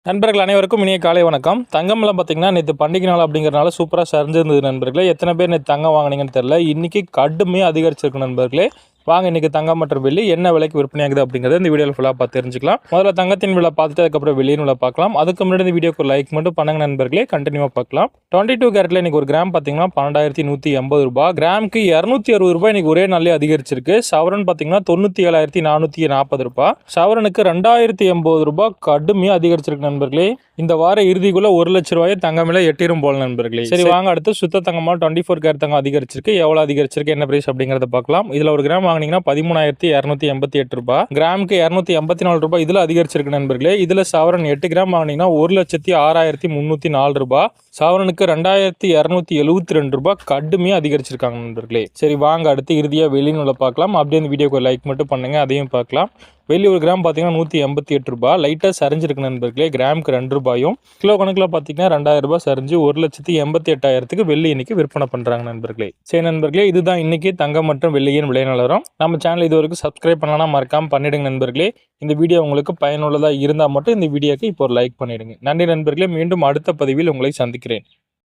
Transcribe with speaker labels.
Speaker 1: நண்பர்கள் அனைவருக்கும் இனிய காலை வணக்கம். தங்கம்லாம் பார்த்தீங்கன்னா நேற்று பண்டிகை நாள் அப்படிங்கிறனால சூப்பராக சரிஞ்சிருந்தது நண்பர்களே. எத்தனை பேர் நேற்று தங்கம் வாங்கினீங்கன்னு தெரியல. இன்றைக்கி கடுமையாக அதிகரிச்சிருக்கு நண்பர்களே. வாங்க இன்றைக்கி தங்கம் மற்றும் வெள்ளி என்ன விலைக்கு விற்பனையாகுது அப்படிங்கிறத இந்த வீடியோவில் ஃபுல்லாக பார்த்து தெரிஞ்சுக்கலாம். முதல்ல தங்கத்தின் விலை பார்த்துட்டு அதுக்கப்புறம் வெள்ளியின் விலை பார்க்கலாம். அதுக்கு முன்னாடி இந்த வீடியோக்கு லைக் மட்டும் பண்ணுங்க நண்பர்களே. கண்டினியூவாக பார்க்கலாம். 22 கேரட்டில் இன்றைக்கி ஒரு கிராம் பார்த்தீங்கன்னா 12,180 ரூபாய். கிராமுக்கு 260 ரூபாய் இன்றைக்கி ஒரே நாளிலே அதிகரிச்சிருக்கு. சவரன் பார்த்தீங்கன்னா 97,440 ரூபாய். சவரனுக்கு 2,080 ரூபாய் கடுமையாக அதிகரிச்சிருக்கு நண்பர்களே. இந்த வார இறுதிக்குள்ள 1 லட்ச ரூபாயை தங்கம் விலை எட்டிரும் போல நண்பர்களே. சரி வாங்க அடுத்து சுத்த தங்கமா 24 கேரட் தங்கம் அதிகரிச்சிருக்கு. எவ்வளவு அதிகரிச்சிருக்கு, என்ன பிரைஸ் அப்படிங்கறத பார்க்கலாம். இதுல ஒரு கிராம் வாங்கினீங்கன்னா 13,288 ரூபாய். கிராமுக்கு 284 ரூபாய் இதுல அதிகரிச்சிருக்கு நண்பர்களே. இதுல சவரன் 8 கிராம் வாங்கினீங்கன்னா 1,06,304 ரூபாய். சவரனுக்கு 2,272 ரூபாய் கடுமையாக அதிகரிச்சிருக்காங்க நண்பர்களே. சரி வாங்க அடுத்து இறுதியாக வெள்ளின்னு பார்க்கலாம். அப்படியே இந்த வீடியோக்கு லைக் மட்டும் பண்ணுங்க, அதையும் பார்க்கலாம். வெள்ளி ஒரு கிராம் பார்த்தீங்கன்னா 188 ரூபாய். லைட்டாக சரிஞ்சிருக்கு நண்பர்களே. கிராமுக்கு 2 ரூபாயும். கிலோ கணக்கில் பார்த்தீங்கன்னா 2,000 ரூபாய் சரிஞ்சு 1,88,000 வெள்ளி இன்னைக்கு விற்பனை பண்ணுறாங்க நண்பர்களே. சரி நண்பர்களே, இதுதான் இன்னைக்கு தங்கம் மற்றும் வெள்ளியின் விலை நிலவரம். நம்ம சேனல் இது வரைக்கும் சப்ஸ்கிரைப் பண்ணலாம் மறக்காம பண்ணிடுங்க நண்பர்களே. இந்த வீடியோ உங்களுக்கு பயனுள்ளதாக இருந்தால் மட்டும் இந்த வீடியோக்கு இப்போ ஒரு லைக் பண்ணிடுங்க. நன்றி நண்பர்களே. மீண்டும் அடுத்த பதிவில் உங்களை சந்திக்கிறேன்.